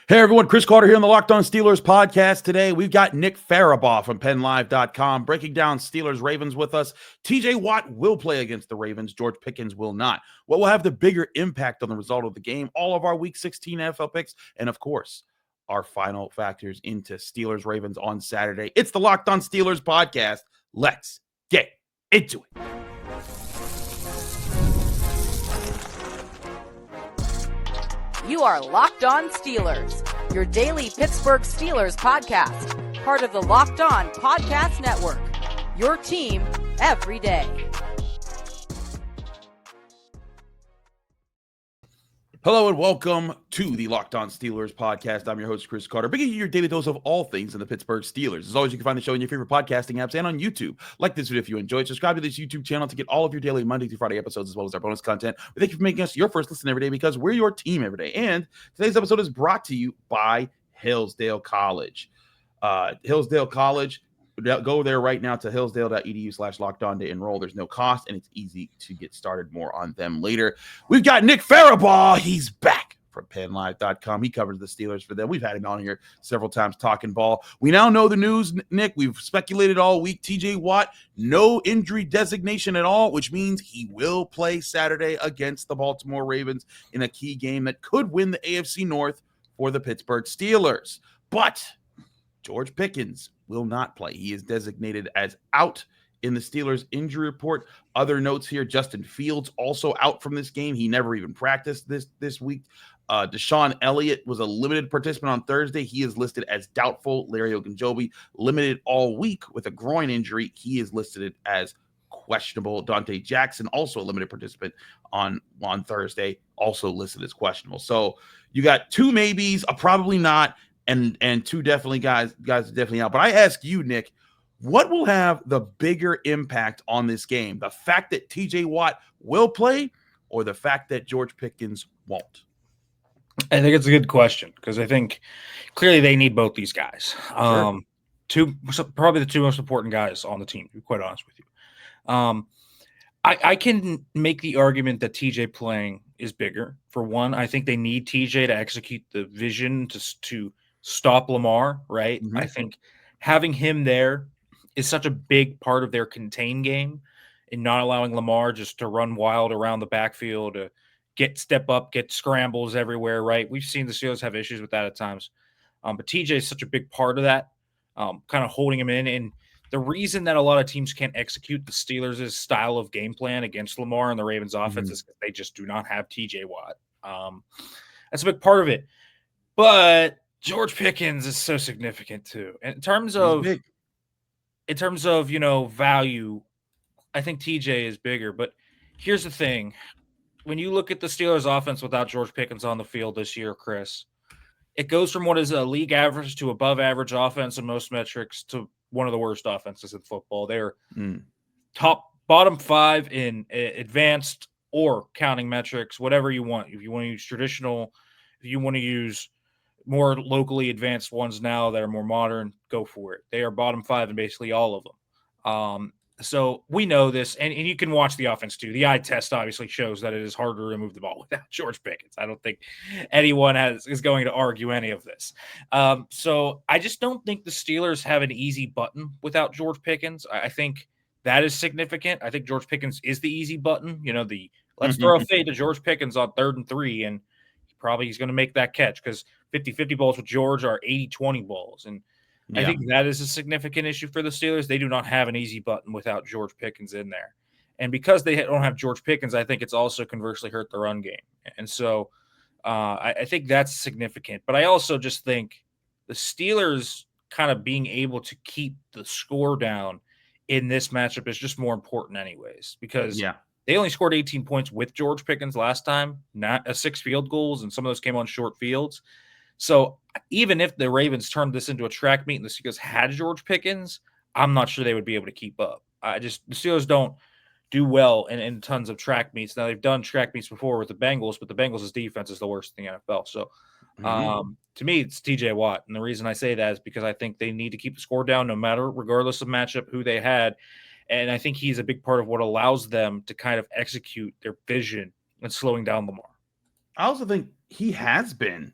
Hey everyone, Chris Carter here on the Locked On Steelers podcast. Today we've got Nick Farabaugh from PennLive.com breaking down Steelers Ravens with us. TJ Watt will play against the Ravens. George Pickens will not. What will have the bigger impact on the result of the game? All of our Week 16 NFL picks, and of course, our final factors into Steelers Ravens on Saturday. It's the Locked On Steelers podcast. Let's get into it. You are Locked On Steelers, your daily Pittsburgh Steelers podcast, part of the Locked On Podcast Network, your team every day. Hello and welcome to the Locked On Steelers podcast. I'm your host, Chris Carter, bringing you your daily dose of all things in the Pittsburgh Steelers. As always, you can find the show in your favorite podcasting apps and on YouTube. Like this video if you enjoyed. Subscribe to this YouTube channel to get all of your daily Monday through Friday episodes, as well as our bonus content. We thank you for making us your first listen every day because we're your team every day. And today's episode is brought to you by Hillsdale College. Hillsdale College. Go there right now to hillsdale.edu/lockedon to enroll. There's no cost, and it's easy to get started. More on them later. We've got Nick Farabaugh. He's back from PennLive.com. He covers the Steelers for them. We've had him on here several times talking ball. We now know the news, Nick. We've speculated all week. TJ Watt, no injury designation at all, which means he will play Saturday against the Baltimore Ravens in a key game that could win the AFC North for the Pittsburgh Steelers. But George Pickens will not play. He is designated as out in the Steelers injury report. Other notes here, Justin Fields also out from this game. He never even practiced this week. Deshaun Elliott was a limited participant on Thursday. He is listed as doubtful. Larry Ogunjobi limited all week with a groin injury. He is listed as questionable. Dante Jackson, also a limited participant on Thursday, also listed as questionable. So you got two maybes, a probably not, and two definitely guys are definitely out. But I ask you, Nick, what will have the bigger impact on this game? The fact that TJ Watt will play or the fact that George Pickens won't? I think it's a good question because I think clearly they need both these guys. Sure. Probably the two most important guys on the team, to be quite honest with you. I can make the argument that TJ playing is bigger. For one, I think they need TJ to execute the vision to stop Lamar, right? Mm-hmm. I think having him there is such a big part of their contain game and not allowing Lamar just to run wild around the backfield, to step up, get scrambles everywhere, right? We've seen the Steelers have issues with that at times. But TJ is such a big part of that, kind of holding him in. And the reason that a lot of teams can't execute the Steelers' style of game plan against Lamar and the Ravens offense is because they just do not have TJ Watt. That's a big part of it. But George Pickens is so significant too. In terms of value, I think TJ is bigger. But here's the thing. When you look at the Steelers offense without George Pickens on the field this year, Chris, it goes from what is a league average to above average offense in most metrics to one of the worst offenses in football. They're bottom five in advanced or counting metrics, whatever you want. If you want to use traditional, if you want to use more locally advanced ones now that are more modern, go for it. They are bottom five in basically all of them. So we know this, and you can watch the offense too. The eye test obviously shows that it is harder to move the ball without George Pickens. I don't think anyone is going to argue any of this. So I just don't think the Steelers have an easy button without George Pickens. I think that is significant. I think George Pickens is the easy button. Let's throw a fade to George Pickens on 3rd and 3, and he's going to make that catch because 50-50 balls with George are 80-20 balls. And I think that is a significant issue for the Steelers. They do not have an easy button without George Pickens in there. And because they don't have George Pickens, I think it's also conversely hurt the run game. And so I think that's significant. But I also just think the Steelers kind of being able to keep the score down in this matchup is just more important anyways, because they only scored 18 points with George Pickens last time, not 6 field goals, and some of those came on short fields. So even if the Ravens turned this into a track meet and the Steelers had George Pickens, I'm not sure they would be able to keep up. The Steelers don't do well in tons of track meets. Now, they've done track meets before with the Bengals, but the Bengals' defense is the worst in the NFL. So to me, it's TJ Watt. And the reason I say that is because I think they need to keep the score down regardless of matchup, who they had. And I think he's a big part of what allows them to kind of execute their vision and slowing down Lamar. I also think he has been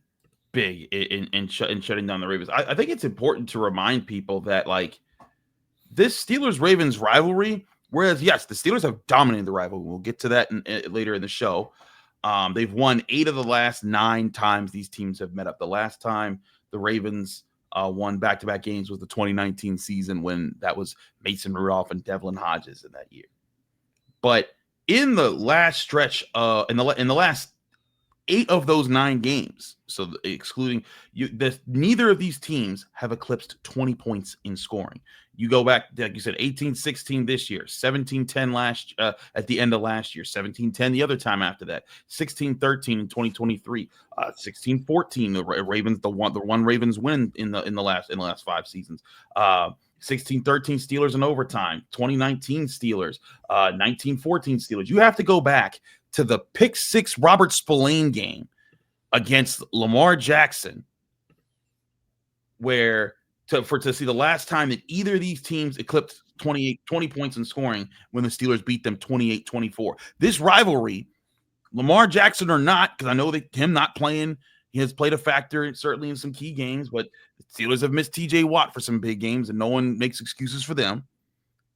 big in shutting down the Ravens. I think it's important to remind people that like this Steelers-Ravens rivalry, whereas yes, the Steelers have dominated the rivalry. We'll get to that later in the show. They've won 8 of the last 9 times these teams have met up. The last time the Ravens won back-to-back games was the 2019 season when that was Mason Rudolph and Devlin Hodges in that year. But in the last stretch, in the last 8 of those 9 games, so excluding you, neither of these teams have eclipsed 20 points in scoring. You go back, like you said, 18-16 this year, 17-10 last at the end of last year, 17-10 the other time after that, 16-13 in 2023, 16-14 the Ravens, the one Ravens win in the last 5 seasons. 16-13 Steelers in overtime, 2019 Steelers, 19-14 Steelers. You have to go back to the pick 6 Robert Spillane game against Lamar Jackson, where to see the last time that either of these teams eclipsed 20 points in scoring when the Steelers beat them 28-24. This rivalry, Lamar Jackson or not, because I know that him not playing, he has played a factor certainly in some key games, but the Steelers have missed TJ Watt for some big games, and no one makes excuses for them.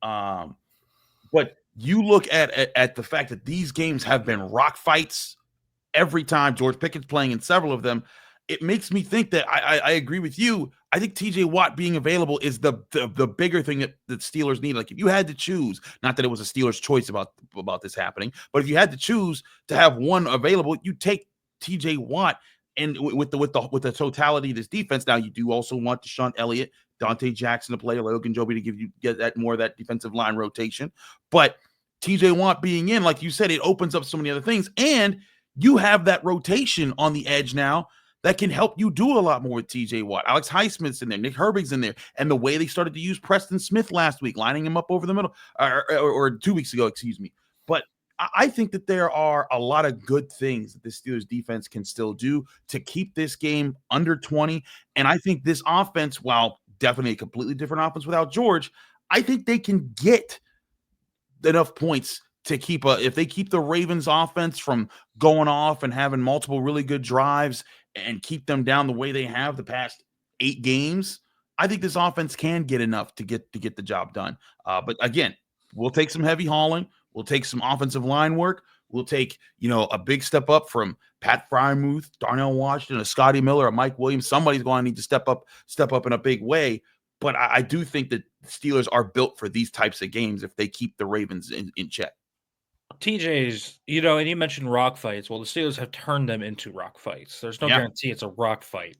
But you look at the fact that these games have been rock fights every time. George Pickens playing in several of them. It makes me think that I agree with you. I think TJ Watt being available is the bigger thing that the Steelers need. Like if you had to choose, not that it was a Steelers choice about this happening, but if you had to choose to have one available, you take TJ Watt. And with the totality of this defense, now you do also want Deshaun Elliott, Dante Jackson to play, Logan Joby to get that more of that defensive line rotation. But TJ Watt being in, like you said, it opens up so many other things, and you have that rotation on the edge now that can help you do a lot more with TJ Watt. Alex Highsmith's in there, Nick Herbig's in there, and the way they started to use Preston Smith last week, lining him up over the middle, or 2 weeks ago, excuse me. But I think that there are a lot of good things that the Steelers defense can still do to keep this game under 20. And I think this offense, while definitely a completely different offense without George, I think they can get enough points to keep if they keep the Ravens offense from going off and having multiple really good drives and keep them down the way they have the past 8 games. I think this offense can get enough to get the job done. But again, we'll take some heavy hauling. We'll take some offensive line work. We'll take, a big step up from Pat Frymuth, Darnell Washington, a Scotty Miller, a Mike Williams. Somebody's going to need to step up in a big way. But I do think that the Steelers are built for these types of games if they keep the Ravens in check. TJ's, and you mentioned rock fights. Well, the Steelers have turned them into rock fights. There's no guarantee it's a rock fight.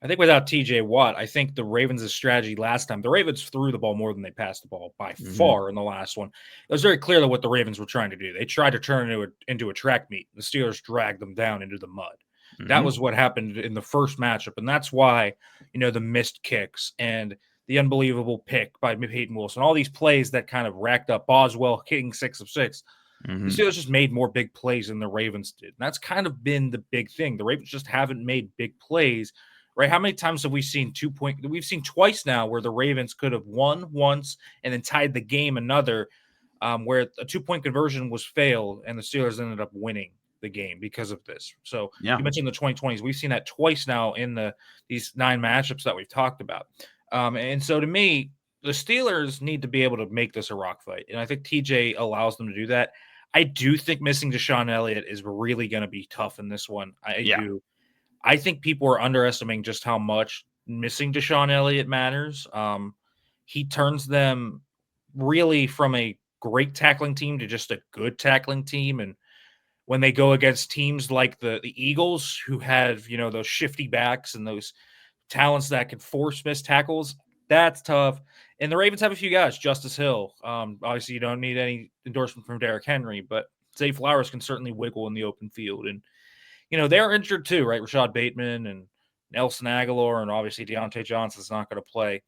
I think without TJ Watt, I think the Ravens' strategy last time, the Ravens threw the ball more than they passed the ball by far in the last one. It was very clear that what the Ravens were trying to do. They tried to turn it into a track meet. The Steelers dragged them down into the mud. That was what happened in the first matchup, and that's why, the missed kicks and the unbelievable pick by Peyton Wilson, all these plays that kind of racked up. Boswell kicking 6 of 6. The Steelers just made more big plays than the Ravens did. And that's kind of been the big thing. The Ravens just haven't made big plays. Right? How many times have we seen 2-point? We've seen twice now where the Ravens could have won once and then tied the game another, where a 2-point conversion was failed and the Steelers ended up winning the game because of this. So you mentioned the 2020s. We've seen that twice now in these 9 matchups that we've talked about. And so to me, the Steelers need to be able to make this a rock fight. And I think TJ allows them to do that. I do think missing Deshaun Elliott is really going to be tough in this one. I do. I think people are underestimating just how much missing Deshaun Elliott matters. He turns them really from a great tackling team to just a good tackling team. And when they go against teams like the Eagles, who have, those shifty backs and those talents that can force missed tackles, that's tough. And the Ravens have a few guys, Justice Hill. Obviously, you don't need any endorsement from Derrick Henry, but Zay Flowers can certainly wiggle in the open field. And they're injured too, right? Rashad Bateman and Nelson Aguilar, and obviously Deontay Johnson's not going to play.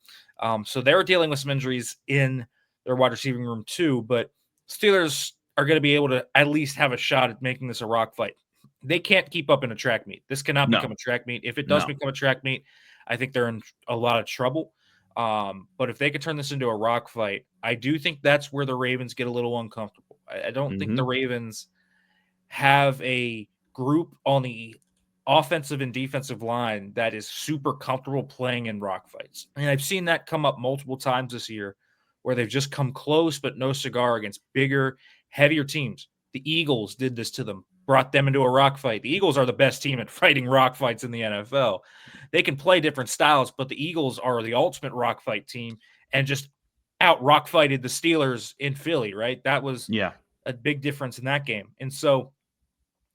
So they're dealing with some injuries in their wide receiving room too. But Steelers are going to be able to at least have a shot at making this a rock fight. They can't keep up in a track meet. This cannot become a track meet. If it does become a track meet, I think they're in a lot of trouble. But if they could turn this into a rock fight, I do think that's where the Ravens get a little uncomfortable. I don't think the Ravens have a group on the offensive and defensive line that is super comfortable playing in rock fights. And I've seen that come up multiple times this year where they've just come close but no cigar against bigger, heavier teams. The Eagles did this to them, brought them into a rock fight. The Eagles are the best team at fighting rock fights in the NFL. They can play different styles, but the Eagles are the ultimate rock fight team and just out rock fighted the Steelers in Philly, right? That was a big difference in that game. And so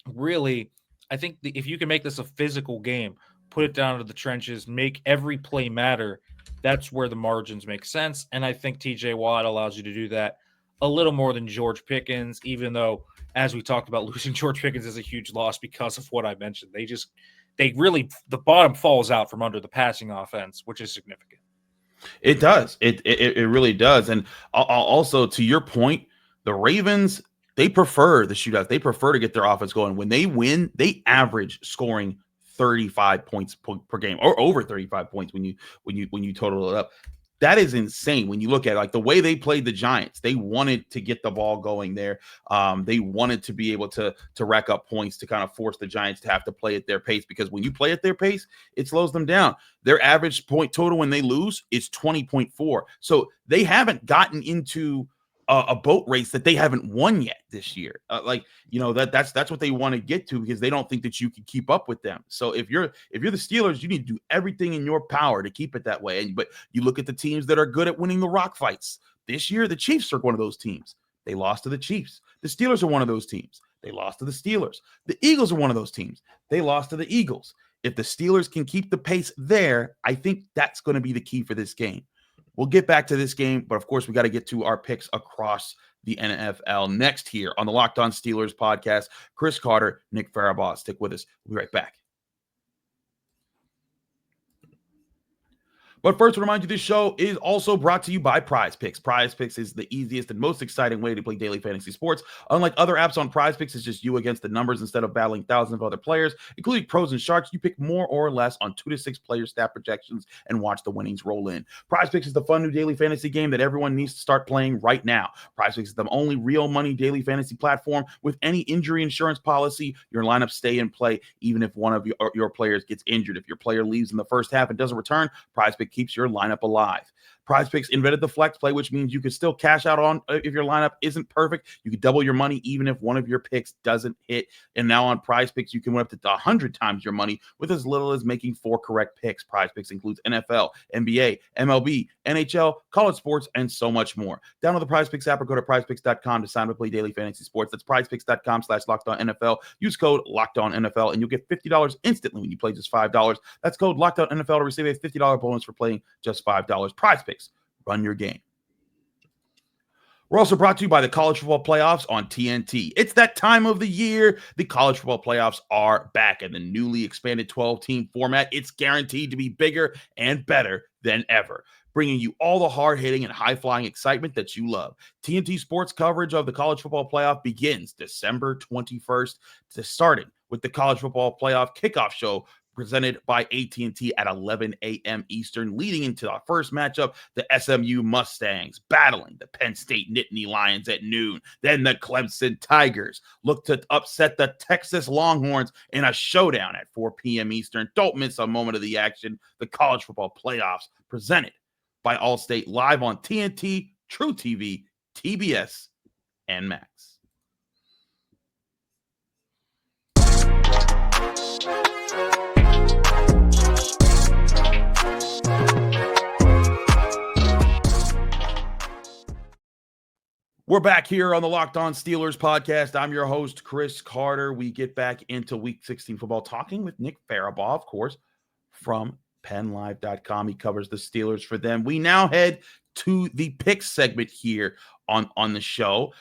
really, I think if you can make this a physical game, put it down to the trenches, make every play matter, that's where the margins make sense. And I think TJ Watt allows you to do that a little more than George Pickens, even though, as we talked about, losing George Pickens is a huge loss because of what I mentioned. The bottom falls out from under the passing offense, which is significant. It does. It really does. And also, to your point, the Ravens, they prefer the shootouts. They prefer to get their offense going. When they win, they average scoring 35 points per game, or over 35 points when you total it up. That is insane when you look at it. Like the way they played the Giants. They wanted to get the ball going there. They wanted to be able to rack up points to kind of force the Giants to have to play at their pace, because when you play at their pace, it slows them down. Their average point total when they lose is 20.4. So they haven't gotten into a boat race that they haven't won yet this year. That's what they want to get to, because they don't think that you can keep up with them. So if you're the Steelers, you need to do everything in your power to keep it that way. But you look at the teams that are good at winning the rock fights. This year, the Chiefs are one of those teams. They lost to the Chiefs. The Steelers are one of those teams. They lost to the Steelers. The Eagles are one of those teams. They lost to the Eagles. If the Steelers can keep the pace there, I think that's going to be the key for this game. We'll get back to this game, but of course, we got to get to our picks across the NFL next here on the Locked On Steelers podcast. Chris Carter, Nick Farabaugh. Stick with us. We'll be right back. But first, to remind you, this show is also brought to you by Prize Picks. Prize Picks is the easiest and most exciting way to play daily fantasy sports. Unlike other apps on Prize Picks, it's just you against the numbers instead of battling thousands of other players, including pros and sharks. You pick more or less on 2 to 6 player stat projections and watch the winnings roll in. Prize Picks is the fun new daily fantasy game that everyone needs to start playing right now. Prize Picks is the only real money daily fantasy platform with any injury insurance policy. Your lineups stay in play even if one of your players gets injured. If your player leaves in the first half and doesn't return, Prize Picks keeps your lineup alive. Prize Picks invented the flex play, which means you can still cash out on if your lineup isn't perfect. You can double your money even if one of your picks doesn't hit. And now on Prize Picks, you can win up to 100 times your money with as little as making 4 correct picks. Prize Picks includes NFL, NBA, MLB, NHL, college sports, and so much more. Download the Prize Picks app or go to prizepicks.com to sign up to play daily fantasy sports. That's prizepicks.com/LockedOnNFL. Use code LockedOnNFL and you'll get $50 instantly when you play just $5. That's code LockedOnNFL to receive a $50 bonus for playing just $5. Prize Picks. Run your game. We're also brought to you by the college football playoffs on TNT. It's that time of the year. The college football playoffs are back in the newly expanded 12-team format. It's guaranteed to be bigger and better than ever, bringing you all the hard-hitting and high-flying excitement that you love. TNT Sports coverage of the college football playoff begins December 21st, starting with the college football playoff kickoff show presented by AT&T at 11 a.m. Eastern, leading into our first matchup, the SMU Mustangs battling the Penn State Nittany Lions at noon. Then the Clemson Tigers look to upset the Texas Longhorns in a showdown at 4 p.m. Eastern. Don't miss a moment of the action. The college football playoffs presented by Allstate, live on TNT, True TV, TBS, and Max. We're back here on the Locked On Steelers podcast. I'm your host, Chris Carter. We get back into Week 16 football, talking with Nick Farabaugh, of course, from PennLive.com. He covers the Steelers for them. We now head to the pick segment here on the show.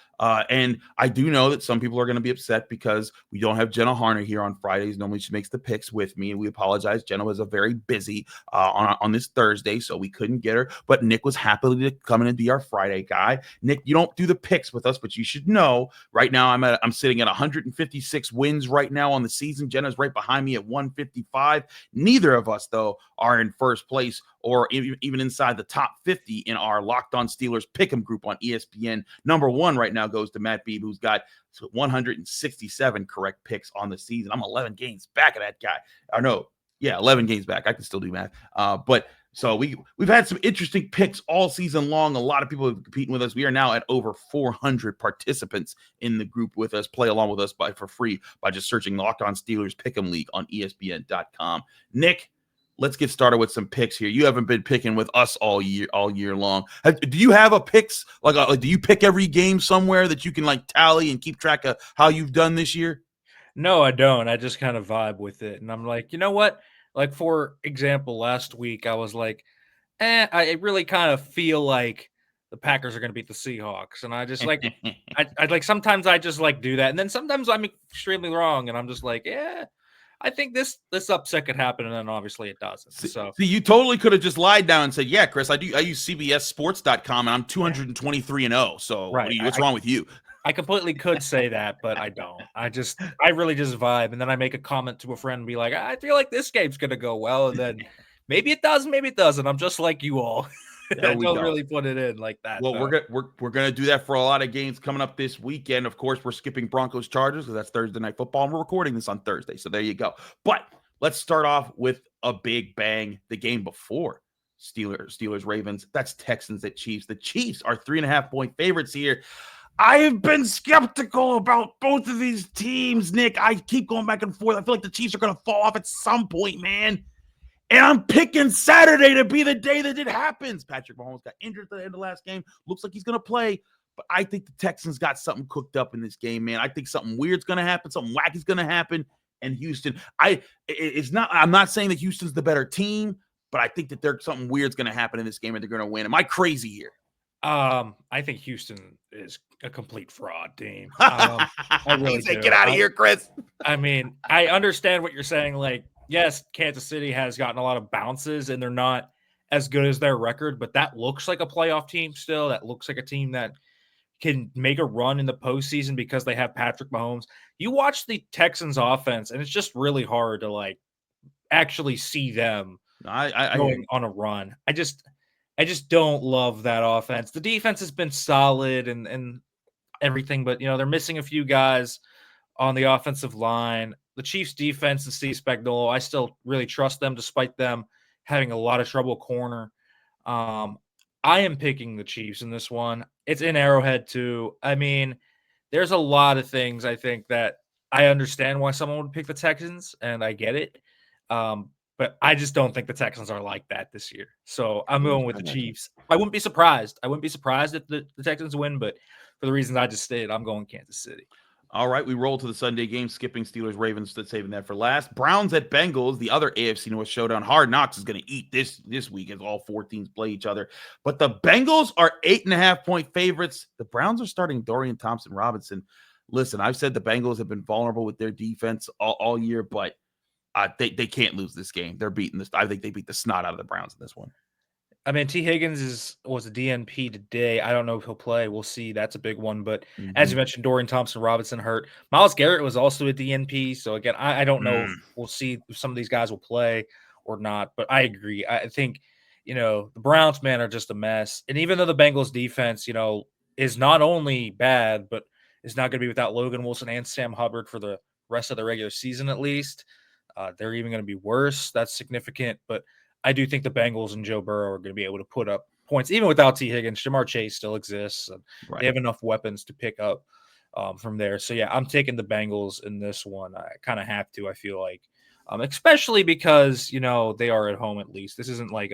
And I do know that some people are going to be upset because we don't have Jenna Harner here on Fridays. Normally she makes the picks with me, and we apologize. Jenna was very busy on this Thursday, so we couldn't get her. But Nick was happy to come in and be our Friday guy. Nick, you don't do the picks with us, but you should know right now I'm sitting at 156 wins right now on the season. Jenna's right behind me at 155. Neither of us, though, are in first place or even inside the top 50 in our Locked On Steelers Pick'em group on ESPN. Number 1 right now goes to Matt Beebe, who's got 167 correct picks on the season. I'm 11 games back of that guy. Or no, yeah, 11 games back. I can still do math. But so we've had some interesting picks all season long. A lot of people have competing with us. We are now at over 400 participants in the group with us. Play along with us for free by just searching Locked On Steelers Pick'em League on ESPN.com. Nick, let's get started with some picks here. You haven't been picking with us all year long. Do you have a picks? Do you pick every game somewhere that you can like tally and keep track of how you've done this year? No, I don't. I just kind of vibe with it. And I'm like, you know what? Like, for example, last week I was like, I really kind of feel like the Packers are going to beat the Seahawks. And I just like, I like, sometimes I just like do that. And then sometimes I'm extremely wrong. And I'm just like, yeah, I think this upset could happen. And then obviously it doesn't. So you totally could have just lied down and said, yeah, Chris, I use CBSsports.com and I'm 223-0. So right. what's wrong with you? I completely could say that, but I don't. I really just vibe. And then I make a comment to a friend and be like, I feel like this game's going to go well. And then maybe it does, maybe it doesn't. I'm just like you all. I don't really put it in like that. Well, we're gonna do that for a lot of games coming up this weekend. Of course, we're skipping Broncos Chargers because that's Thursday Night Football, and we're recording this on Thursday. So there you go. But let's start off with a big bang. The game before Steelers Ravens. That's Texans at Chiefs. The Chiefs are 3.5-point favorites here. I have been skeptical about both of these teams, Nick. I keep going back and forth. I feel like the Chiefs are going to fall off at some point, man. And I'm picking Saturday to be the day that it happens. Patrick Mahomes got injured at the end of the last game. Looks like he's going to play. But I think the Texans got something cooked up in this game, man. I think something weird's going to happen. Something wacky's going to happen. And Houston, I'm not saying that Houston's the better team, but I think that something weird's going to happen in this game and they're going to win. Am I crazy here? I think Houston is a complete fraud team. I really do. Get out of here, Chris. I mean, I understand what you're saying. Like, yes, Kansas City has gotten a lot of bounces and they're not as good as their record, but that looks like a playoff team still. That looks like a team that can make a run in the postseason because they have Patrick Mahomes. You watch the Texans offense and it's just really hard to like actually see them going on a run. I just don't love that offense. The defense has been solid and everything, but they're missing a few guys on the offensive line. The Chiefs defense and Steve Spagnuolo, I still really trust them despite them having a lot of trouble corner. I am picking the Chiefs in this one. It's in Arrowhead too. I mean, there's a lot of things I think that I understand why someone would pick the Texans, and I get it. But I just don't think the Texans are like that this year. So I'm going with the Chiefs. I wouldn't be surprised. I wouldn't be surprised if the Texans win, but for the reasons I just stated, I'm going Kansas City. All right, we roll to the Sunday game, skipping Steelers Ravens, saving that for last. Browns at Bengals, the other AFC North showdown. Hard Knocks is going to eat this week as all 4 teams play each other. But the Bengals are 8.5-point favorites. The Browns are starting Dorian Thompson-Robinson. Listen, I've said the Bengals have been vulnerable with their defense all year, but they can't lose this game. They're beating this. I think they beat the snot out of the Browns in this one. I mean, T. Higgins was a DNP today. I don't know if he'll play. We'll see. That's a big one. But as you mentioned, Dorian Thompson-Robinson hurt. Myles Garrett was also a DNP. So, again, I don't know if we'll see if some of these guys will play or not. But I agree. I think, the Browns, man, are just a mess. And even though the Bengals defense, is not only bad, but is not going to be without Logan Wilson and Sam Hubbard for the rest of the regular season at least. They're even going to be worse. That's significant. But I do think the Bengals and Joe Burrow are going to be able to put up points, even without T. Higgins. Jamar Chase still exists. And They have enough weapons to pick up from there. So, yeah, I'm taking the Bengals in this one. I kind of have to, I feel like, especially because, they are at home at least. This isn't like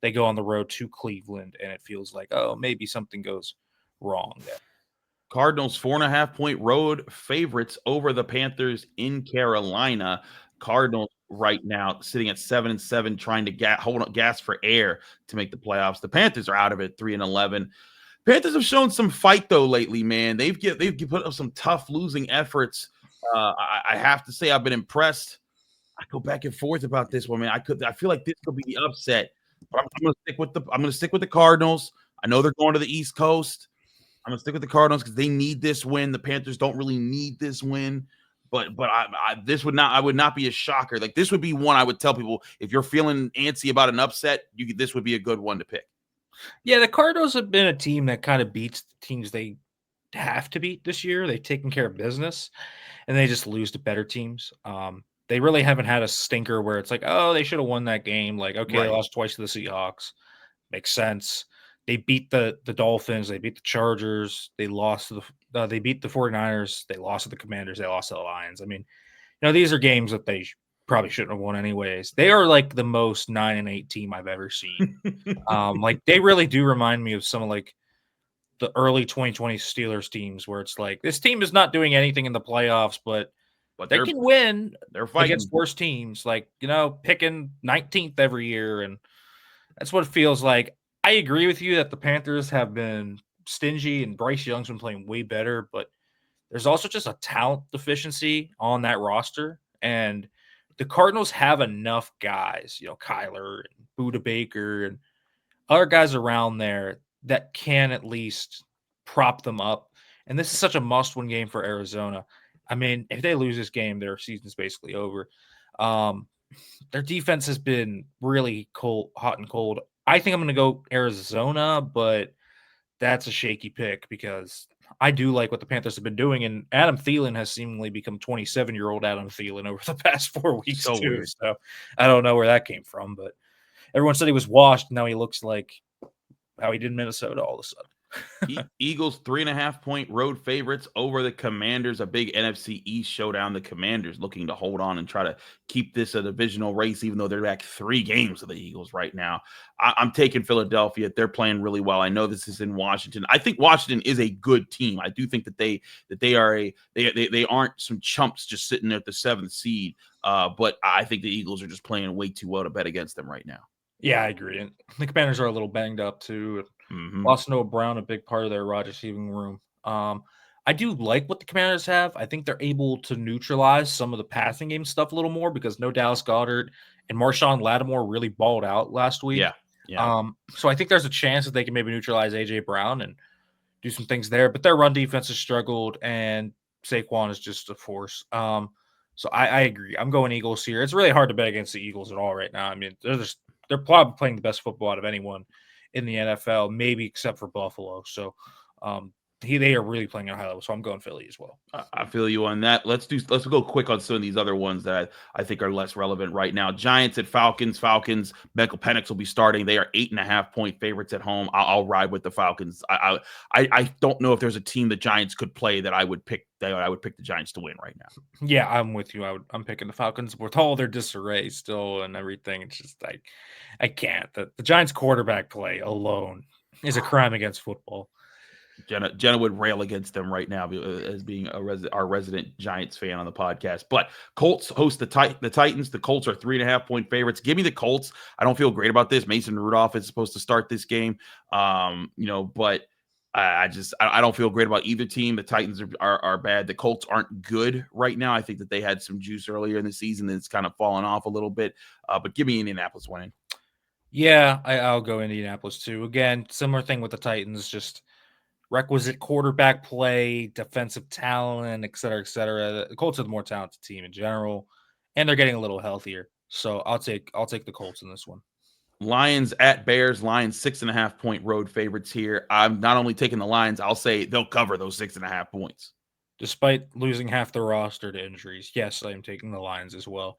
they go on the road to Cleveland and it feels like, oh, maybe something goes wrong there. Cardinals 4.5-point road favorites over the Panthers in Carolina. Cardinals right now sitting at 7-7, trying to hold up gas for air to make the playoffs. The Panthers are out of it, 3-11. Panthers have shown some fight though lately, man. They've put up some tough losing efforts. I have to say I've been impressed. I go back and forth about this one, man. I feel like this could be the upset, but I'm going to stick with the Cardinals. I know they're going to the East Coast. I'm going to stick with the Cardinals because they need this win. The Panthers don't really need this win. But I would not be a shocker. Like, this would be one I would tell people, if you're feeling antsy about an upset, this would be a good one to pick. Yeah, the Cardinals have been a team that kind of beats the teams they have to beat this year. They've taken care of business, and they just lose to better teams. They really haven't had a stinker where it's like, oh, they should have won that game. Like, okay, they Right. lost twice to the Seahawks. Makes sense. They beat the Dolphins. They beat the Chargers. They lost to they beat the 49ers. They lost to the Commanders. They lost to the Lions. I mean, these are games that they probably shouldn't have won anyways. They are like the most 9-8 team I've ever seen. Like, they really do remind me of some of like the early 2020 Steelers teams where it's like, this team is not doing anything in the playoffs, but they can win They're fighting against worse teams, like, picking 19th every year. And that's what it feels like. I agree with you that the Panthers have been stingy and Bryce Young's been playing way better, but there's also just a talent deficiency on that roster. And the Cardinals have enough guys, Kyler and Budda Baker and other guys around there that can at least prop them up. And this is such a must-win game for Arizona. I mean, if they lose this game, their season's basically over. Their defense has been really hot and cold. I think I'm going to go Arizona, but that's a shaky pick because I do like what the Panthers have been doing, and Adam Thielen has seemingly become 27-year-old Adam Thielen over the past 4 weeks So too. weird. So I don't know where that came from, but everyone said he was washed. Now he looks like how he did in Minnesota all of a sudden. Eagles 3.5-point road favorites over the Commanders, a big NFC East showdown. The Commanders looking to hold on and try to keep this a divisional race, even though they're back 3 games of the Eagles right now. I'm taking Philadelphia. They're playing really well. I know this is in Washington. I think Washington is a good team. I do think that they aren't some chumps just sitting there at the 7th seed. But I think the Eagles are just playing way too well to bet against them right now. Yeah, I agree. And the Commanders are a little banged up too. Lost Noah Brown, a big part of their wide receiving room. I do like what the Commanders have. I think they're able to neutralize some of the passing game stuff a little more because no Dallas Goedert and Marshawn Lattimore really balled out last week. Yeah. So I think there's a chance that they can maybe neutralize A.J. Brown and do some things there. But their run defense has struggled, and Saquon is just a force. So I agree. I'm going Eagles here. It's really hard to bet against the Eagles at all right now. I mean, they're probably playing the best football out of anyone in the NFL, maybe except for Buffalo. So they are really playing at a high level. So I'm going Philly as well. I feel you on that. Let's go quick on some of these other ones that I think are less relevant right now. Giants at Falcons. Michael Penix will be starting. They are 8.5-point favorites at home. I'll ride with the Falcons. I don't know if there's a team the Giants could play that I would pick. I would pick the Giants to win right now. Yeah, I'm with you. I'm picking the Falcons with all their disarray still and everything. It's just like I can't. The Giants quarterback play alone is a crime against football. Jenna would rail against them right now as being our resident Giants fan on the podcast. But Colts host the Titans. The Colts are 3.5-point favorites. Give me the Colts. I don't feel great about this. Mason Rudolph is supposed to start this game, but I don't feel great about either team. The Titans are bad. The Colts aren't good right now. I think that they had some juice earlier in the season and it's kind of fallen off a little bit. But give me Indianapolis winning. Yeah, I'll go Indianapolis too. Again, similar thing with the Titans, just requisite quarterback play, defensive talent, et cetera, et cetera. The Colts are the more talented team in general, and they're getting a little healthier. So I'll take the Colts in this one. Lions at Bears. Lions 6.5-point road favorites here. I'm not only taking the Lions, I'll say they'll cover those 6.5 points. Despite losing half the roster to injuries, yes, I am taking the Lions as well.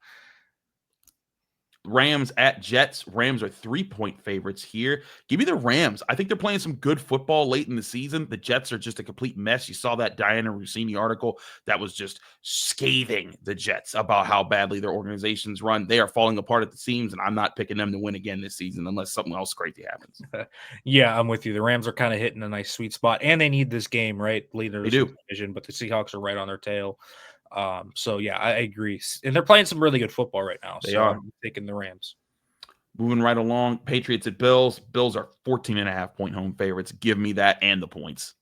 Rams at Jets. Rams are 3-point favorites here. Give me the Rams. I think they're playing some good football late in the season. The Jets are just a complete mess. You saw that Diana Rossini article that was just scathing the Jets about how badly their organizations run. They are falling apart at the seams, and I'm not picking them to win again this season unless something else crazy happens. Yeah, I'm with you. The Rams are kind of hitting a nice sweet spot, and they need this game, right? Leaders They do. Division, but the Seahawks are right on their tail. So yeah, I agree. And they're playing some really good football right now. They are. I'm taking the Rams. Moving right along, Patriots at Bills. Bills are 14.5-point home favorites. Give me that and the points.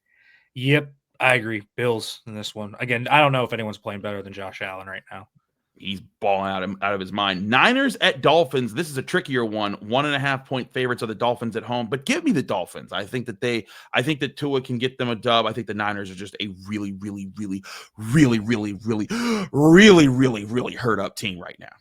Yep, I agree. Bills in this one. Again, I don't know if anyone's playing better than Josh Allen right now. He's balling out of his mind. Niners at Dolphins. This is a trickier one. 1.5-point favorites of the Dolphins at home, but give me the Dolphins. I think that Tua can get them a dub. I think the Niners are just a really, really, really, really, really, really, really, really, really hurt up team right now.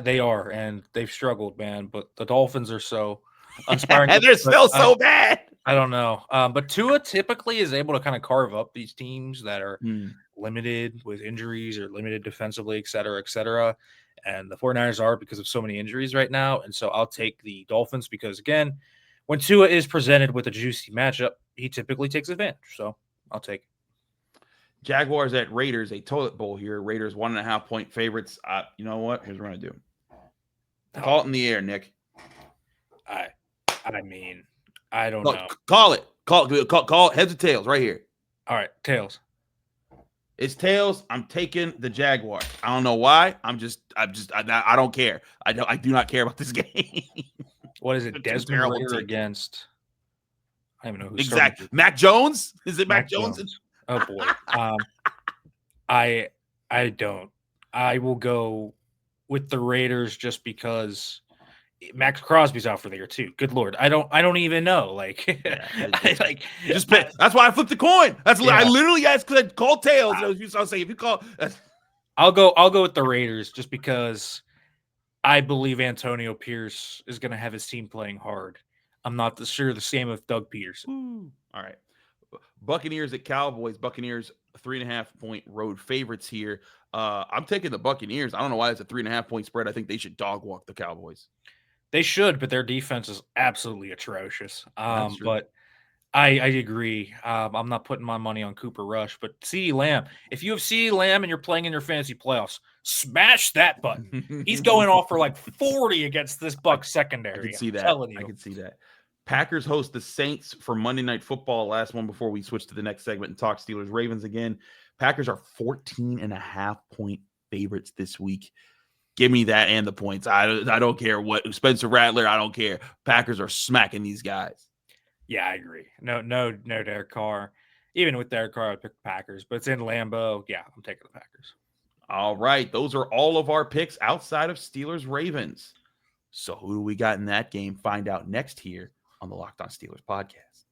They are, and they've struggled, man. But the Dolphins are so inspiring. And they're still so bad. I don't know. But Tua typically is able to kind of carve up these teams that are limited with injuries or limited defensively, et cetera, et cetera. And the 49ers are because of so many injuries right now. And so I'll take the Dolphins because, again, when Tua is presented with a juicy matchup, he typically takes advantage. So I'll take it. Jaguars at Raiders, a toilet bowl here. Raiders 1.5-point favorites. You know what? Here's what we're going to do. Call it in the air, Nick. I mean, I don't know. Call it. Call it. Heads or tails right here. All right, tails. It's tails. I'm taking the Jaguars. I don't know why. I don't care. I do not care about this game. What is it? Desmond Ridder against? I don't even know who. Exactly. Mac Jones? Is it Mac Jones? Oh boy. I don't. I will go with the Raiders just because Max Crosby's out for the year too. Good Lord. I don't even know. That's why I flipped the coin. I literally asked because I called tails. I was saying if you call I'll go with the Raiders just because I believe Antonio Pierce is gonna have his team playing hard. I'm not sure the same with Doug Peterson. All right. Buccaneers at Cowboys. Buccaneers 3.5-point road favorites here. I'm taking the Buccaneers. I don't know why it's a 3.5-point spread. I think they should dog walk the Cowboys. They should, but their defense is absolutely atrocious. But I agree. I'm not putting my money on Cooper Rush, but CeeDee Lamb. If you have CeeDee Lamb and you're playing in your fantasy playoffs, smash that button. He's going off for like 40 against this Bucs secondary. I can see that. I can see that. Packers host the Saints for Monday Night Football. Last one before we switch to the next segment and talk Steelers Ravens again. Packers are 14.5-point favorites this week. Give me that and the points. I don't care what Spencer Rattler. I don't care. Packers are smacking these guys. Yeah, I agree. No, Derek Carr. Even with Derek Carr, I'd pick the Packers. But it's in Lambeau. Yeah, I'm taking the Packers. All right, those are all of our picks outside of Steelers Ravens. So who do we got in that game? Find out next here on the Locked On Steelers podcast.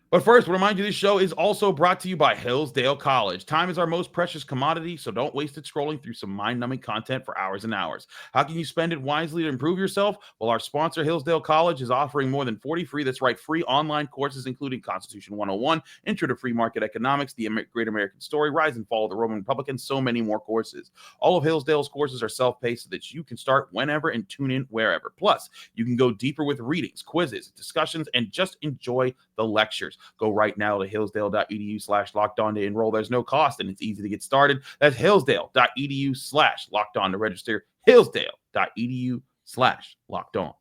But first, we'll remind you this show is also brought to you by Hillsdale College. Time is our most precious commodity, so don't waste it scrolling through some mind-numbing content for hours and hours. How can you spend it wisely to improve yourself? Well, our sponsor, Hillsdale College, is offering more than 40 free online courses, including Constitution 101, Intro to Free Market Economics, The Great American Story, Rise and Fall of the Roman Republic, and so many more courses. All of Hillsdale's courses are self-paced so that you can start whenever and tune in wherever. Plus, you can go deeper with readings, quizzes, discussions, and just enjoy the lectures. Go right now to hillsdale.edu/lockedon to enroll. There's no cost and it's easy to get started. That's hillsdale.edu/lockedon to register. Hillsdale.edu/lockedon.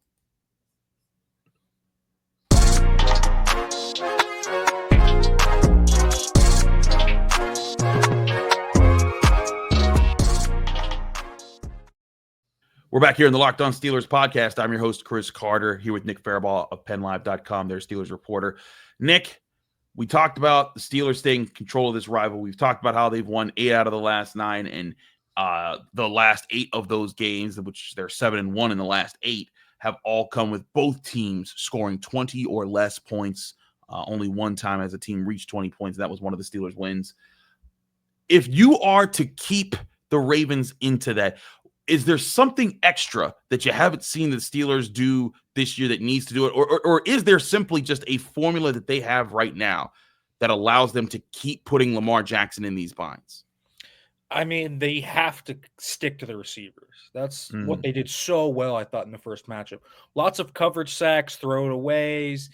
We're back here in the Locked On Steelers podcast. I'm your host, Chris Carter, here with Nick Farabaugh of PennLive.com, their Steelers reporter. Nick, we talked about the Steelers staying in control of this rival. We've talked about how they've won 8 out of the last 9, and the last 8 of those games, which they're 7-1 in the last 8, have all come with both teams scoring 20 or less points. Only one time has a team reached 20 points, and that was one of the Steelers' wins. If you are to keep the Ravens into that, is there something extra that you haven't seen the Steelers do this year that needs to do it? Or is there simply just a formula that they have right now that allows them to keep putting Lamar Jackson in these binds? I mean, they have to stick to the receivers. That's what they did so well, I thought, in the first matchup. Lots of coverage sacks, throwaways.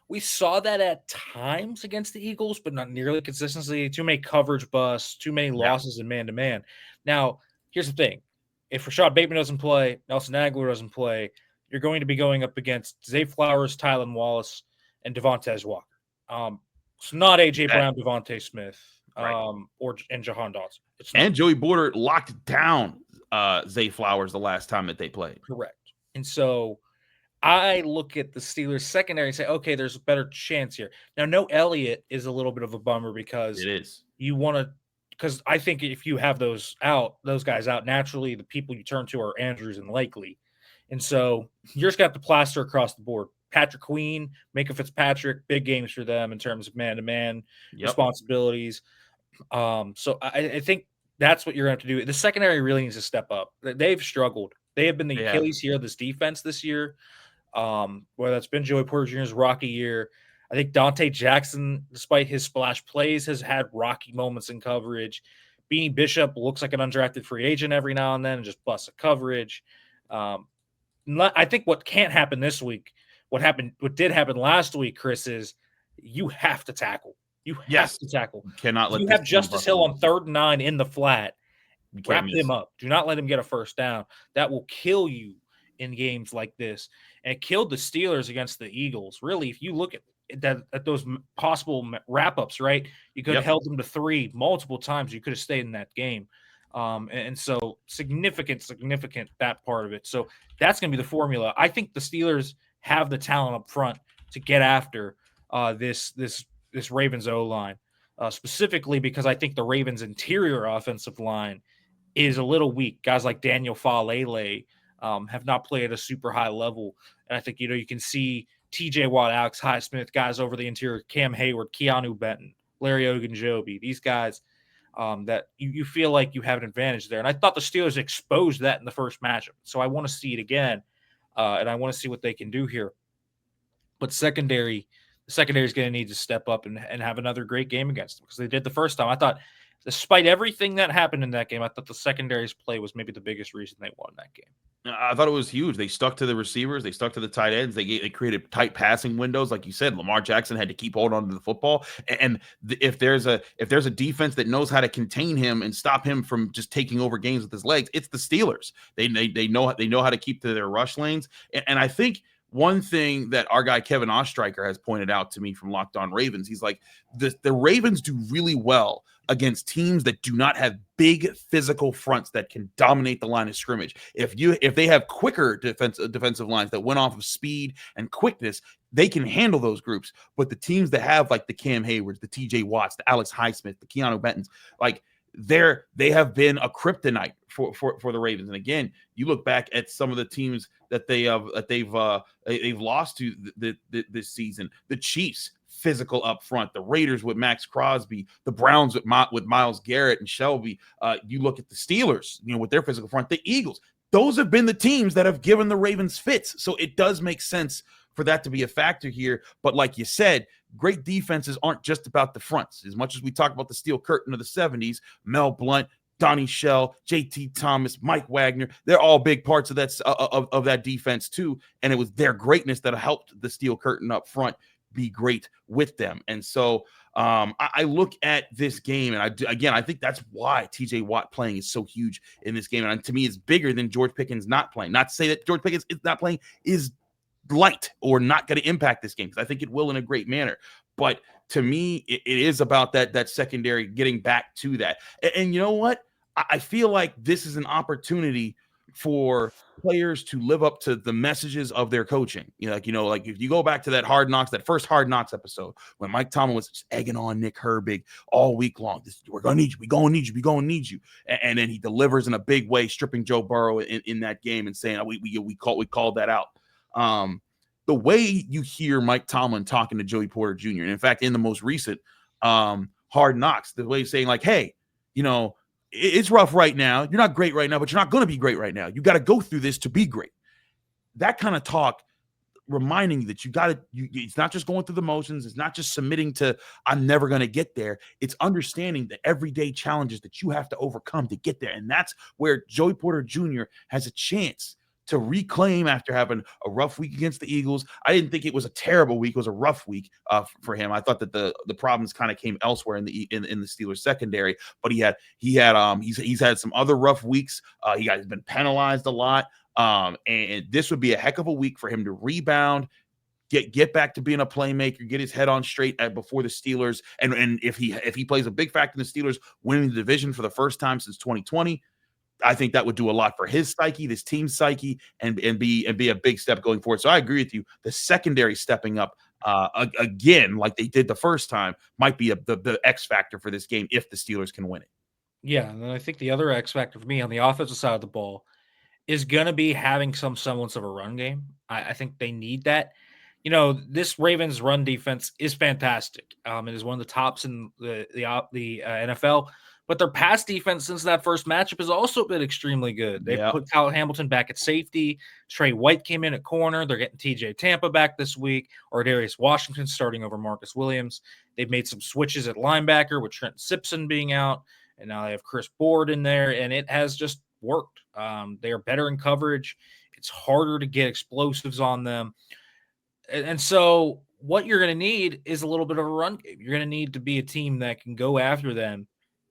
We saw that at times against the Eagles, but not nearly consistently. Too many coverage busts, too many losses in man-to-man. Now, here's the thing. If Rashad Bateman doesn't play, Nelson Aguilar doesn't play, you're going to be going up against Zay Flowers, Tylan Wallace, and Devontae Walker. It's not A.J. Brown, Devontae Smith, and Jahan Dotson. And Joey Porter locked down Zay Flowers the last time that they played. Correct. And so I look at the Steelers secondary and say, okay, there's a better chance here. Now, no Elliott is a little bit of a bummer because It is. you want to, because I think if you have those guys out, naturally the people you turn to are Andrews and Likely. And so you're just got to plaster across the board. Patrick Queen, Micah Fitzpatrick, big games for them in terms of man-to-man responsibilities. So I think that's what you're going to have to do. The secondary really needs to step up. They've struggled. They have been the Achilles heel of this defense this year. Whether that's been Joey Porter Jr.'s rocky year. I think Dante Jackson, despite his splash plays, has had rocky moments in coverage. Beanie Bishop looks like an undrafted free agent every now and then and just busts a coverage. I think what can't happen this week, what did happen last week, Chris, is you have to tackle. You have to tackle. You cannot let you have Justice Hill on 3rd and 9 in the flat. Wrap him up. Do not let him get a first down. That will kill you in games like this. And it killed the Steelers against the Eagles. Really, if you look at those possible wrap-ups, right, you could have held them to 3 multiple times. You could have stayed in that game. And so significant that part of it. So that's going to be the formula. I think the Steelers have the talent up front to get after this Ravens O-line, specifically because I think the Ravens' interior offensive line is a little weak. Guys like Daniel Falele have not played at a super high level. And I think, you can see TJ Watt, Alex Highsmith, guys over the interior, Cam Hayward, Keanu Benton, Larry Ogunjobi, these guys that you feel like you have an advantage there. And I thought the Steelers exposed that in the first matchup. So I want to see it again, and I want to see what they can do here. But the secondary is going to need to step up and have another great game against them because they did the first time. I thought, despite everything that happened in that game, I thought the secondary's play was maybe the biggest reason they won that game. I thought it was huge. They stuck to the receivers. They stuck to the tight ends. They created tight passing windows. Like you said, Lamar Jackson had to keep holding on to the football. And if there's a defense that knows how to contain him and stop him from just taking over games with his legs, it's the Steelers. They know how to keep to their rush lanes. And I think one thing that our guy Kevin Ostreicher has pointed out to me from Locked On Ravens, he's like, the Ravens do really well against teams that do not have big physical fronts that can dominate the line of scrimmage. If they have quicker defensive lines that went off of speed and quickness, they can handle those groups. But the teams that have like the Cam Haywards, the TJ Watts, the Alex Highsmith, the Keanu Bentons, like they have been a kryptonite for the Ravens. And again, you look back at some of the teams that they've lost to this season. The Chiefs, physical up front. The Raiders with Max Crosby. The Browns with Myles Garrett and Shelby. You look at the Steelers, with their physical front. The Eagles. Those have been the teams that have given the Ravens fits. So it does make sense for that to be a factor here. But like you said, great defenses aren't just about the fronts. As much as we talk about the steel curtain of the 70s, Mel Blount, Donnie Shell, JT Thomas, Mike Wagner, they're all big parts of that defense too. And it was their greatness that helped the steel curtain up front be great with them. And so I look at this game, and I think that's why TJ Watt playing is so huge in this game. And to me, it's bigger than George Pickens not playing. Not to say that George Pickens is not playing is light or not going to impact this game, because I think it will in a great manner. But to me, it is about that secondary getting back to that. And you know what? I feel like this is an opportunity for players to live up to the messages of their coaching. Like if you go back to that first Hard Knocks episode when Mike Tomlin was just egging on Nick Herbig all week long. We're going to need you. We're going to need you. We're going to need you. And then he delivers in a big way, stripping Joe Burrow in that game and saying, we called that out. The way you hear Mike Tomlin talking to Joey Porter Jr., and in fact, in the most recent Hard Knocks, the way he's saying like, hey, it's rough right now. You're not great right now, but you're not going to be great right now. You got to go through this to be great. That kind of talk, reminding you that it's not just going through the motions. It's not just submitting to, I'm never going to get there. It's understanding the everyday challenges that you have to overcome to get there. And that's where Joey Porter Jr. has a chance to reclaim after having a rough week against the Eagles. I didn't think it was a terrible week. It was a rough week for him. I thought that the problems kind of came elsewhere in the Steelers secondary, but he's had some other rough weeks. He's been penalized a lot. And this would be a heck of a week for him to rebound, get back to being a playmaker, get his head on straight before the Steelers. And if he plays a big factor in the Steelers winning the division for the first time since 2020, I think that would do a lot for his psyche, this team's psyche, and be a big step going forward. So I agree with you. The secondary stepping up again, like they did the first time, might be the X factor for this game if the Steelers can win it. Yeah, and then I think the other X factor for me on the offensive side of the ball is going to be having some semblance of a run game. I think they need that. This Ravens run defense is fantastic. It is one of the tops in the NFL. But their pass defense since that first matchup has also been extremely good. They put Kyle Hamilton back at safety. Trey White came in at corner. They're getting TJ Tampa back this week, or Darius Washington starting over Marcus Williams. They've made some switches at linebacker with Trent Simpson being out, and now they have Chris Board in there, and it has just worked. They are better in coverage. It's harder to get explosives on them. And so what you're going to need is a little bit of a run game. You're going to need to be a team that can go after them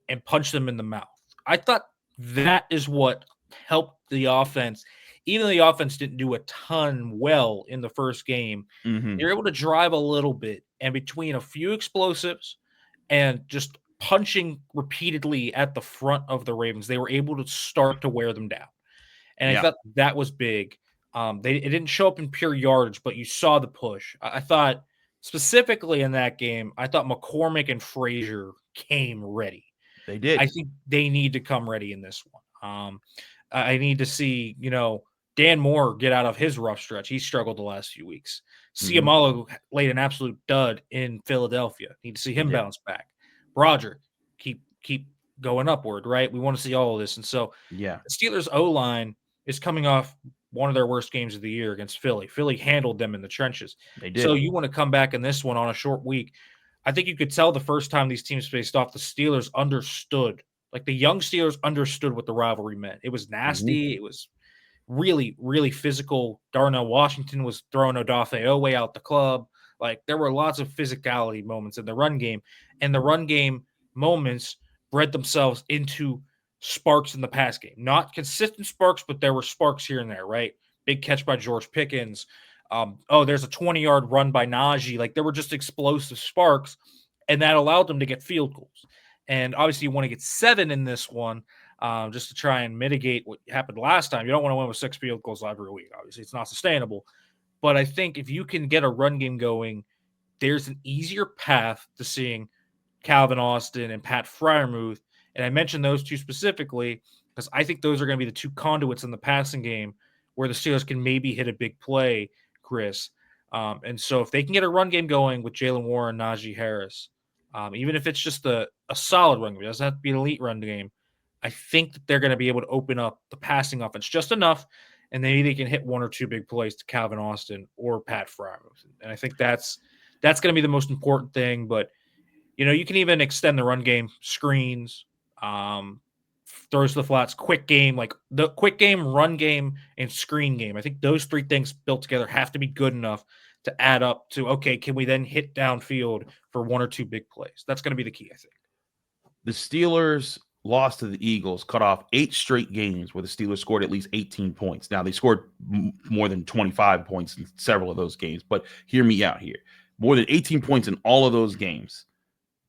and punch them in the mouth. I thought that is what helped the offense. Even though the offense didn't do a ton well in the first game, they're able to drive a little bit. And between a few explosives and just punching repeatedly at the front of the Ravens, they were able to start to wear them down. And I thought that was big. It didn't show up in pure yardage, but you saw the push. I thought specifically in that game, I thought McCormick and Frazier came ready. They did. I think they need to come ready in this one. I need to see, Dan Moore get out of his rough stretch. He struggled the last few weeks. Ciamalo laid an absolute dud in Philadelphia. Need to see him bounce back. Roger, keep going upward, right? We want to see all of this. And so the Steelers O-line is coming off one of their worst games of the year against Philly. Philly handled them in the trenches. They did. So you want to come back in this one on a short week. I think you could tell the first time these teams faced off, the Steelers understood. Like the young Steelers understood what the rivalry meant. It was nasty. It was really, really physical. Darnell Washington was throwing Odafe Owe out the club. Like there were lots of physicality moments in the run game. And the run game moments bred themselves into sparks in the pass game. Not consistent sparks, but there were sparks here and there, right? Big catch by George Pickens. There's a 20-yard run by Najee. Like there were just explosive sparks, and that allowed them to get field goals. And obviously you want to get 7 in this one just to try and mitigate what happened last time. You don't want to win with 6 field goals every week. Obviously it's not sustainable. But I think if you can get a run game going, there's an easier path to seeing Calvin Austin and Pat Freiermuth. And I mentioned those two specifically because I think those are going to be the two conduits in the passing game where the Steelers can maybe hit a big play, Chris. And so if they can get a run game going with Jalen Warren, Najee Harris, even if it's just a solid run game, it doesn't have to be an elite run game, I think that they're going to be able to open up the passing offense just enough, and maybe they can hit 1 or 2 big plays to Calvin Austin or Pat Freiermuth. And I think that's going to be the most important thing. But, you can even extend the run game, screens, throws to the flats, quick game, like the quick game, run game, and screen game. I think those 3 things built together have to be good enough to add up to, okay, can we then hit downfield for 1 or 2 big plays? That's going to be the key, I think. The Steelers lost to the Eagles, cut off 8 straight games where the Steelers scored at least 18 points. Now, they scored more than 25 points in several of those games, but hear me out here. More than 18 points in all of those games.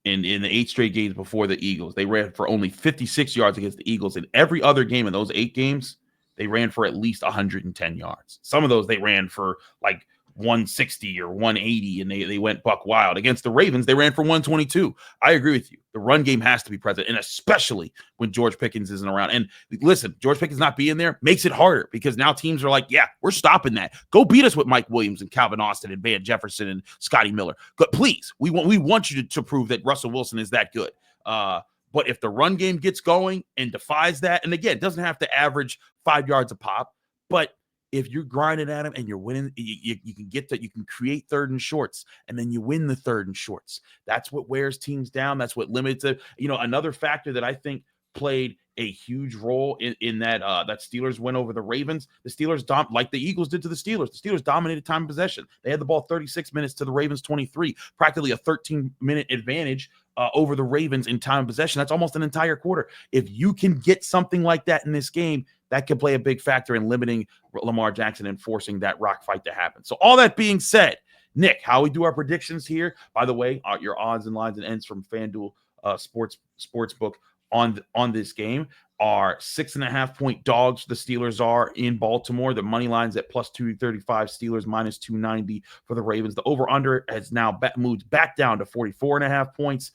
In the 8 straight games before the Eagles, they ran for only 56 yards against the Eagles. In every other game in those 8 games, they ran for at least 110 yards. Some of those they ran for like 160 or 180, and they went buck wild. Against the Ravens, they ran for 122. I agree with you. The run game has to be present, and especially when George Pickens isn't around. And listen, George Pickens not being there makes it harder because now teams are like, yeah, we're stopping that. Go beat us with Mike Williams and Calvin Austin and Van Jefferson and Scotty Miller. But please, we want you to prove that Russell Wilson is that good. But if the run game gets going and defies that, and again, it doesn't have to average 5 yards a pop, but if you're grinding at him and you're winning, you can get that. You can create 3rd and shorts, and then you win the 3rd and shorts. That's what wears teams down. That's what limits it. Another factor that I think played a huge role in that Steelers win over the Ravens. The Steelers, like the Eagles did to the Steelers dominated time of possession. They had the ball 36 minutes to the Ravens 23, practically a 13-minute advantage over the Ravens in time of possession. That's almost an entire quarter. If you can get something like that in this game, that could play a big factor in limiting Lamar Jackson and forcing that rock fight to happen. So all that being said, Nick, how we do our predictions here, by the way, your odds and lines and ends from FanDuel Sportsbook on this game are 6.5-point dogs. The Steelers are in Baltimore. The money line's at plus 235. Steelers minus 290 for the Ravens. The over-under has now moved back down to 44.5 points.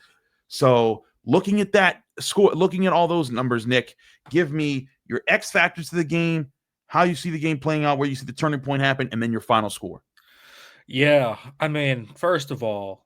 So looking at that score, looking at all those numbers, Nick, give me your X factors to the game, how you see the game playing out, where you see the turning point happen, and then your final score. Yeah, I mean, first of all,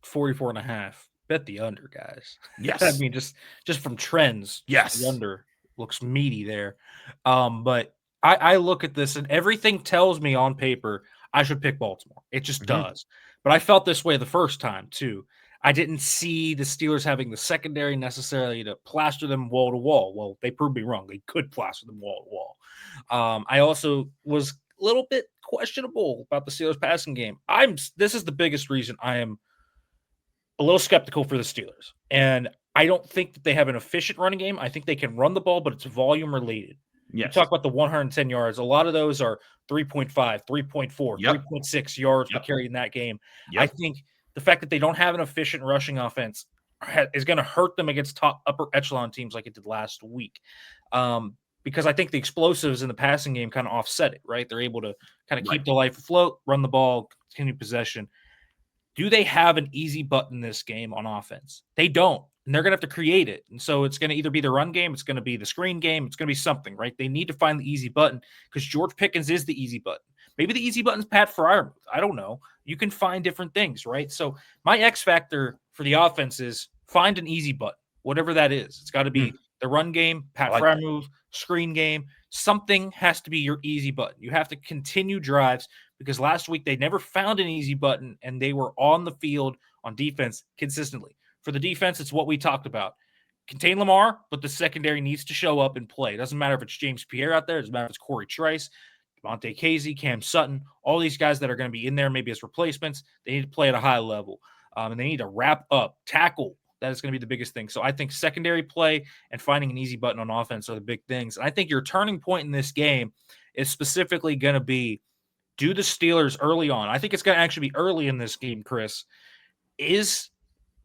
44.5. Bet the under, guys. Yes. I mean, just from trends, yes, the under looks meaty there. But I look at this and everything tells me on paper I should pick Baltimore. It just does. But I felt this way the first time too. I didn't see the Steelers having the secondary necessarily to plaster them wall to wall. Well, they proved me wrong. They could plaster them wall to wall. I also was a little bit questionable about the Steelers passing game. This is the biggest reason I am a little skeptical for the Steelers. And I don't think that they have an efficient running game. I think they can run the ball, but it's volume related. Yes. You talk about the 110 yards. A lot of those are 3.5, 3.4, 3.6 yards per carry in that game. I think the fact that they don't have an efficient rushing offense is going to hurt them against top upper echelon teams like it did last week. Because I think the explosives in the passing game kind of offset it, right? They're able to kind of keep the life afloat, run the ball, continue possession. Do they have an easy button this game on offense? They don't, and they're going to have to create it. And so it's going to either be the run game, it's going to be the screen game, it's going to be something, right? They need to find the easy button because George Pickens is the easy button. Maybe the easy button's Pat Freiermuth. I don't know. You can find different things, right? So my X factor for the offense is find an easy button, whatever that is. It's got to be the run game, Pat Freiermuth, screen game. Something has to be your easy button. You have to continue drives because last week they never found an easy button and they were on the field on defense consistently. For the defense, it's what we talked about. Contain Lamar, but the secondary needs to show up and play. It doesn't matter if it's James Pierre out there. It doesn't matter if it's Corey Trice, Devontae Casey, Cam Sutton, all these guys that are going to be in there maybe as replacements. They need to play at a high level, and they need to wrap up, tackle. That is going to be the biggest thing. So I think secondary play and finding an easy button on offense are the big things. And I think your turning point in this game is specifically going to be, do the Steelers early on? I think it's going to actually be early in this game, Chris. Is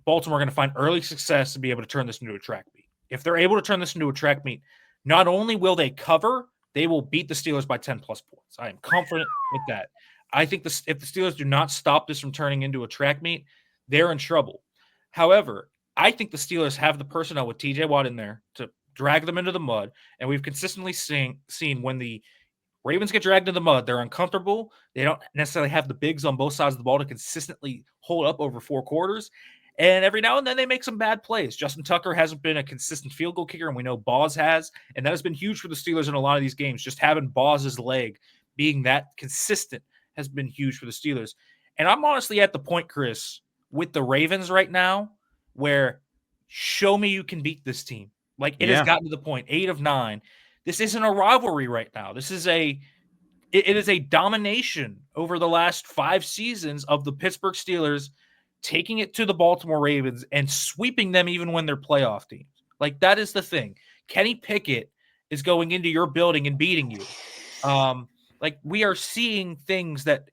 Baltimore going to find early success to be able to turn this into a track meet? If they're able to turn this into a track meet, not only will they cover, they will beat the Steelers by 10+ points. I am confident with that. I think if the Steelers do not stop this from turning into a track meet, they're in trouble. However, I think the Steelers have the personnel with TJ Watt in there to drag them into the mud. And we've consistently seen when the Ravens get dragged into the mud, they're uncomfortable. They don't necessarily have the bigs on both sides of the ball to consistently hold up over 4 quarters. And every now and then they make some bad plays. Justin Tucker hasn't been a consistent field goal kicker, and we know Boz has. And that has been huge for the Steelers in a lot of these games. Just having Boz's leg being that consistent has been huge for the Steelers. And I'm honestly at the point, Chris, with the Ravens right now, where show me you can beat this team. Like it has gotten to the point, 8 of 9. This isn't a rivalry right now. This is it is a domination over the last 5 seasons of the Pittsburgh Steelers taking it to the Baltimore Ravens and sweeping them even when they're playoff teams. Like that is the thing. Kenny Pickett is going into your building and beating you. Like we are seeing things that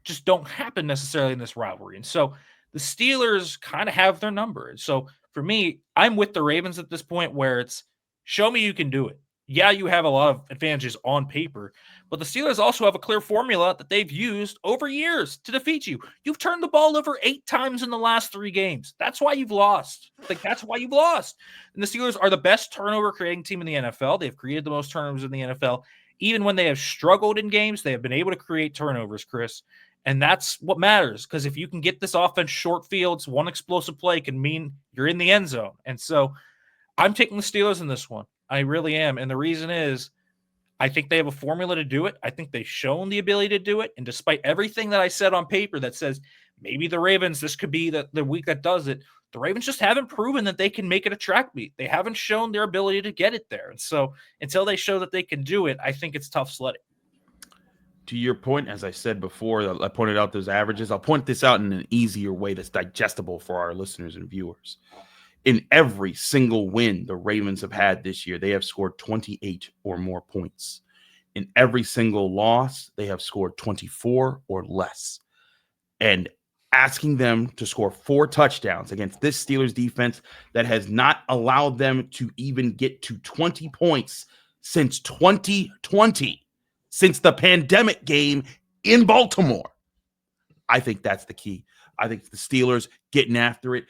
just don't happen necessarily in this rivalry. And so the Steelers kind of have their number. And so for me, I'm with the Ravens at this point where it's show me you can do it. Yeah, you have a lot of advantages on paper, but the Steelers also have a clear formula that they've used over years to defeat you. You've turned the ball over 8 times in the last 3 games. That's why you've lost. That's why you've lost. And the Steelers are the best turnover creating team in the NFL. They've created the most turnovers in the NFL. Even when they have struggled in games, they have been able to create turnovers, Chris. And that's what matters, because if you can get this offense short fields, one explosive play can mean you're in the end zone. And so I'm taking the Steelers in this one. I really am. And the reason is I think they have a formula to do it. I think they've shown the ability to do it. And despite everything that I said on paper that says maybe the Ravens, this could be the week that does it, the Ravens just haven't proven that they can make it a track meet. They haven't shown their ability to get it there. And so until they show that they can do it, I think it's tough sledding. To your point, as I said before, I pointed out those averages. I'll point this out in an easier way that's digestible for our listeners and viewers. In every single win the Ravens have had this year, they have scored 28 or more points. In every single loss, they have scored 24 or less. And asking them to score 4 touchdowns against this Steelers defense that has not allowed them to even get to 20 points since 2020, since the pandemic game in Baltimore. I think that's the key. I think the Steelers getting after it,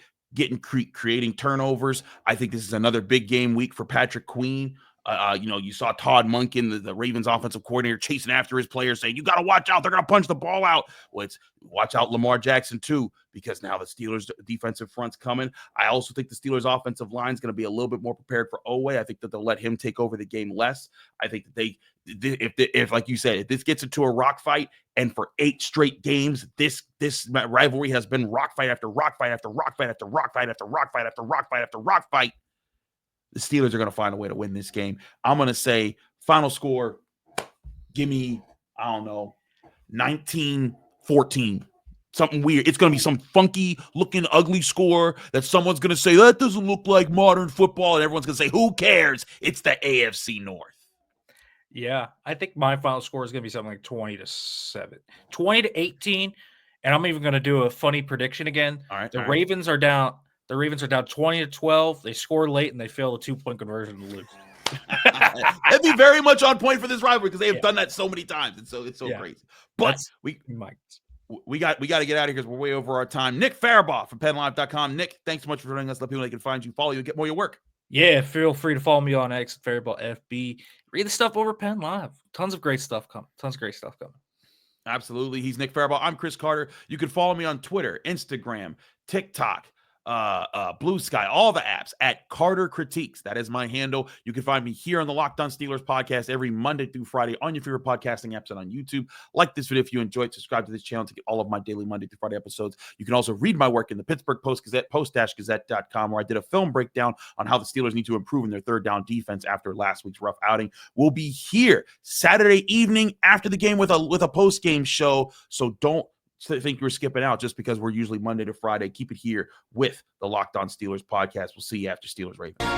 creating turnovers. I think this is another big game week for Patrick Queen. You saw Todd Monken, the Ravens offensive coordinator, chasing after his players, saying, you got to watch out. They're going to punch the ball out. Well, it's watch out Lamar Jackson, too, because now the Steelers' defensive front's coming. I also think the Steelers' offensive line is going to be a little bit more prepared for Oweh. I think that they'll let him take over the game less. I think that if like you said, if this gets into a rock fight, and for 8 straight games, this rivalry has been rock fight after rock fight after rock fight after rock fight after rock fight after rock fight after rock fight, the Steelers are going to find a way to win this game. I'm going to say final score, give me, 19-14. Something weird. It's going to be some funky looking ugly score that someone's going to say, that doesn't look like modern football. And everyone's going to say, who cares? It's the AFC North. Yeah, I think my final score is going to be something like 20-7, 20-18. And I'm even going to do a funny prediction again. All right. The Ravens are down 20-12. They score late and they fail the 2-point conversion to lose. That'd be very much on point for this rivalry because they have done that so many times. It's so crazy. But we got to get out of here because we're way over our time. Nick Farabaugh from PennLive.com. Nick, thanks so much for joining us. Let people know they can find you, follow you, and get more of your work. Yeah, feel free to follow me on X, Farabaugh FB. Read the stuff over Penn Live. Tons of great stuff coming. Absolutely. He's Nick Farabaugh. I'm Chris Carter. You can follow me on Twitter, Instagram, TikTok, Blue Sky, all the apps at Carter Critiques. That is my handle. You can find me here on the Locked On Steelers podcast every Monday through Friday on your favorite podcasting apps and on YouTube. Like this video if you enjoyed. Subscribe to this channel to get all of my daily Monday through Friday episodes. You can also read my work in the Pittsburgh Post-Gazette, post-gazette.com, where I did a film breakdown on how the Steelers need to improve in their third down defense after last week's rough outing. We'll be here Saturday evening after the game with a post-game show, so don't think you're skipping out just because we're usually Monday to Friday. Keep it here with the Locked On Steelers podcast. We'll see you after Steelers Ravens.